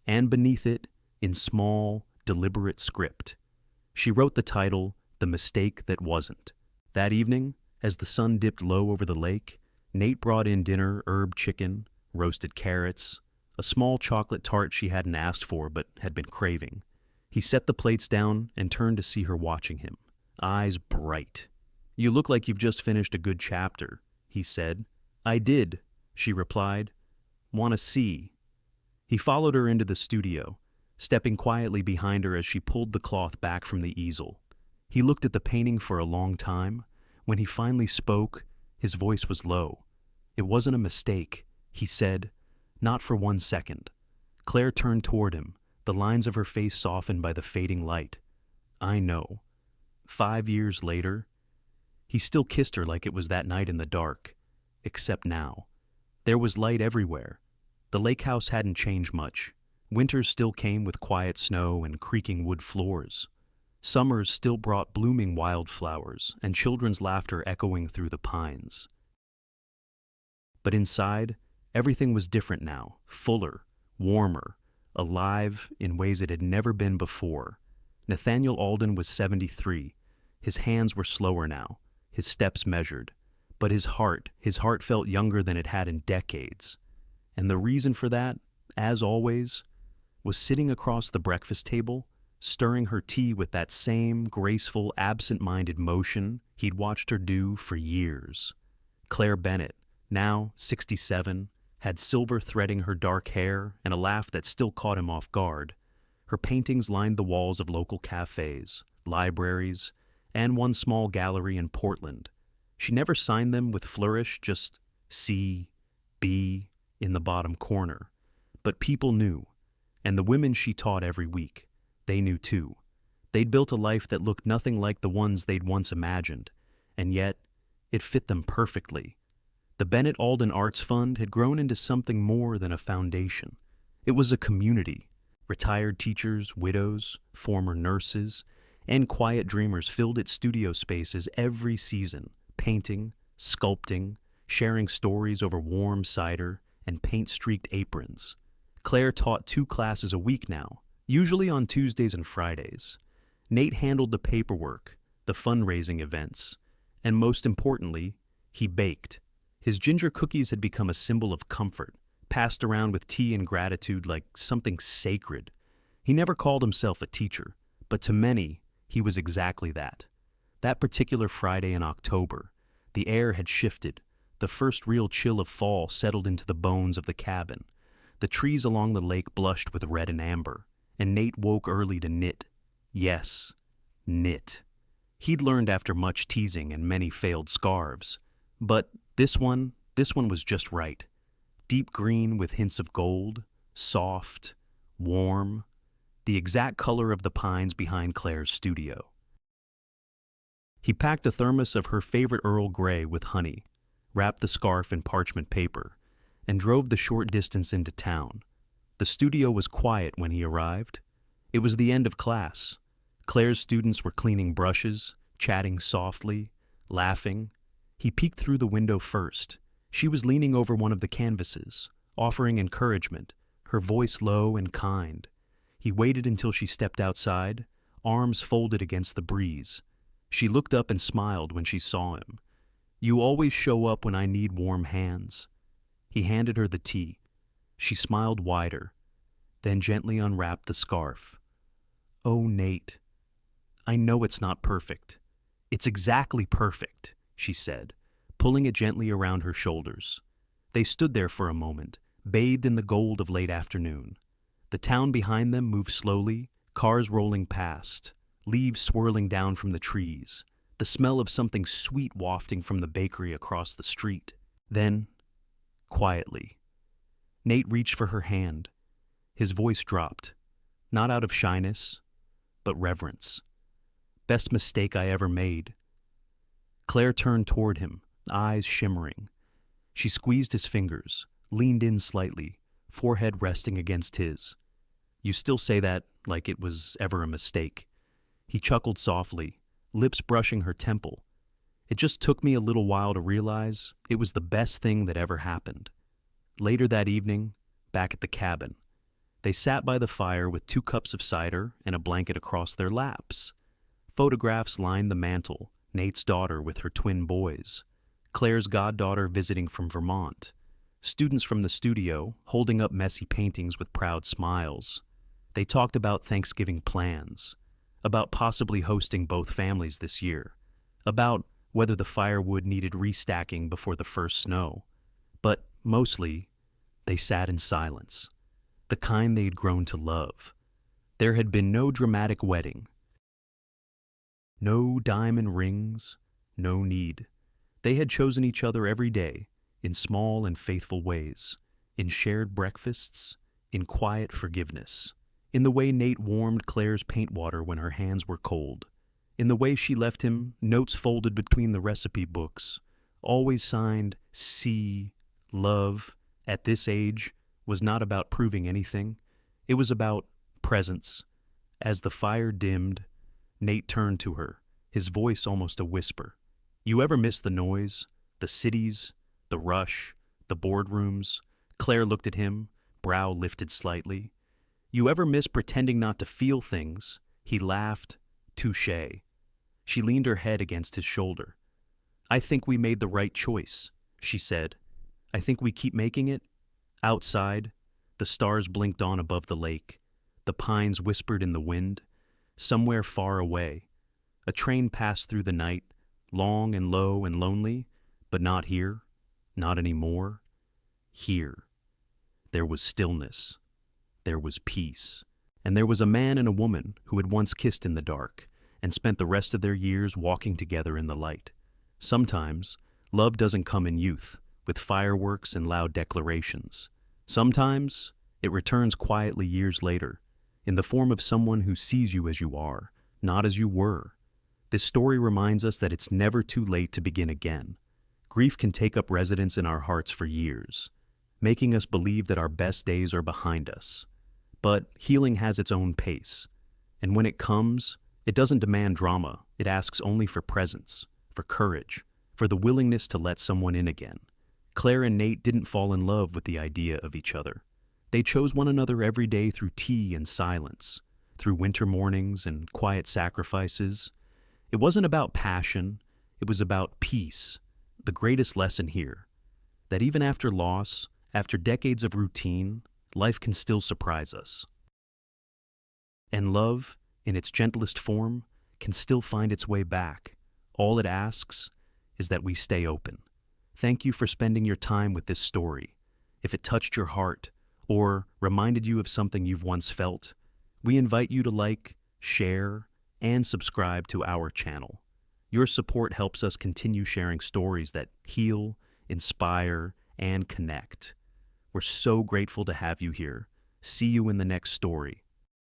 and beneath it, in small, deliberate script, she wrote the title, The Mistake That Wasn't. That evening, as the sun dipped low over the lake, Nate brought in dinner, herb chicken, roasted carrots, a small chocolate tart she hadn't asked for but had been craving. He set the plates down and turned to see her watching him, eyes bright. "You look like you've just finished a good chapter," he said. "I did," she replied. "Want to see?" He followed her into the studio, stepping quietly behind her as she pulled the cloth back from the easel. He looked at the painting for a long time. When he finally spoke, his voice was low. "It wasn't a mistake," he said, "not for 1 second." Claire turned toward him, the lines of her face softened by the fading light. "I know." 5 years later, he still kissed her like it was that night in the dark, except now. There was light everywhere. The lake house hadn't changed much. Winters still came with quiet snow and creaking wood floors. Summers still brought blooming wildflowers and children's laughter echoing through the pines. But inside, everything was different now, fuller, warmer, alive in ways it had never been before. Nathaniel Alden was 73. His hands were slower now, his steps measured. But his heart felt younger than it had in decades. And the reason for that, as always, was sitting across the breakfast table, stirring her tea with that same graceful, absent-minded motion he'd watched her do for years. Claire Bennett, now 67, had silver threading her dark hair and a laugh that still caught him off guard. Her paintings lined the walls of local cafes, libraries, and one small gallery in Portland. She never signed them with flourish, just C, B in the bottom corner. But people knew, and the women she taught every week, they knew too. They'd built a life that looked nothing like the ones they'd once imagined, and yet it fit them perfectly. The Bennett Alden Arts Fund had grown into something more than a foundation. It was a community. Retired teachers, widows, former nurses, and quiet dreamers filled its studio spaces every season, painting, sculpting, sharing stories over warm cider and paint-streaked aprons. Claire taught 2 classes a week now, usually on Tuesdays and Fridays. Nate handled the paperwork, the fundraising events, and most importantly, he baked. His ginger cookies had become a symbol of comfort, passed around with tea and gratitude like something sacred. He never called himself a teacher, but to many, he was exactly that. That particular Friday in October, the air had shifted. The first real chill of fall settled into the bones of the cabin. The trees along the lake blushed with red and amber, and Nate woke early to knit. Yes, knit. He'd learned after much teasing and many failed scarves. But this one was just right. Deep green with hints of gold, soft, warm, the exact color of the pines behind Claire's studio. He packed a thermos of her favorite Earl Grey with honey, wrapped the scarf in parchment paper, and drove the short distance into town. The studio was quiet when he arrived. It was the end of class. Claire's students were cleaning brushes, chatting softly, laughing. He peeked through the window first. She was leaning over one of the canvases, offering encouragement, her voice low and kind. He waited until she stepped outside, arms folded against the breeze. She looked up and smiled when she saw him. "You always show up when I need warm hands." He handed her the tea. She smiled wider, then gently unwrapped the scarf. "Oh, Nate, I know it's not perfect. It's exactly perfect," she said, pulling it gently around her shoulders. They stood there for a moment, bathed in the gold of late afternoon. The town behind them moved slowly, cars rolling past, leaves swirling down from the trees, the smell of something sweet wafting from the bakery across the street. Then, quietly, Nate reached for her hand. His voice dropped, not out of shyness, but reverence. "Best mistake I ever made." Claire turned toward him, eyes shimmering. She squeezed his fingers, leaned in slightly, forehead resting against his. "You still say that like it was ever a mistake." He chuckled softly, lips brushing her temple. "It just took me a little while to realize it was the best thing that ever happened." Later that evening, back at the cabin, they sat by the fire with 2 cups of cider and a blanket across their laps. Photographs lined the mantel, Nate's daughter with her twin boys, Claire's goddaughter visiting from Vermont, students from the studio holding up messy paintings with proud smiles. They talked about Thanksgiving plans, about possibly hosting both families this year, about whether the firewood needed restacking before the first snow. But mostly, they sat in silence, the kind they'd grown to love. There had been no dramatic wedding, no diamond rings, no need. They had chosen each other every day, in small and faithful ways, in shared breakfasts, in quiet forgiveness, in the way Nate warmed Claire's paint water when her hands were cold, in the way she left him notes folded between the recipe books, always signed C. Love, at this age, was not about proving anything. It was about presence. As the fire dimmed, Nate turned to her, his voice almost a whisper. "You ever miss the noise, the cities, the rush, the boardrooms?" Claire looked at him, brow lifted slightly. "You ever miss pretending not to feel things?" He laughed. "Touché." She leaned her head against his shoulder. "I think we made the right choice," she said. "I think we keep making it." Outside, the stars blinked on above the lake. The pines whispered in the wind. Somewhere far away, a train passed through the night, long and low and lonely, but not here, not anymore. Here. There was stillness. There was peace. And there was a man and a woman who had once kissed in the dark and spent the rest of their years walking together in the light. Sometimes, love doesn't come in youth, with fireworks and loud declarations. Sometimes, it returns quietly years later, in the form of someone who sees you as you are, not as you were. This story reminds us that it's never too late to begin again. Grief can take up residence in our hearts for years, making us believe that our best days are behind us. But healing has its own pace, and when it comes, it doesn't demand drama. It asks only for presence, for courage, for the willingness to let someone in again. Claire and Nate didn't fall in love with the idea of each other. They chose one another every day through tea and silence, through winter mornings and quiet sacrifices. It wasn't about passion, it was about peace. The greatest lesson here, that even after loss, after decades of routine, life can still surprise us. And love, in its gentlest form, can still find its way back. All it asks is that we stay open. Thank you for spending your time with this story. If it touched your heart, or reminded you of something you've once felt, we invite you to like, share, and subscribe to our channel. Your support helps us continue sharing stories that heal, inspire, and connect. We're so grateful to have you here. See you in the next story.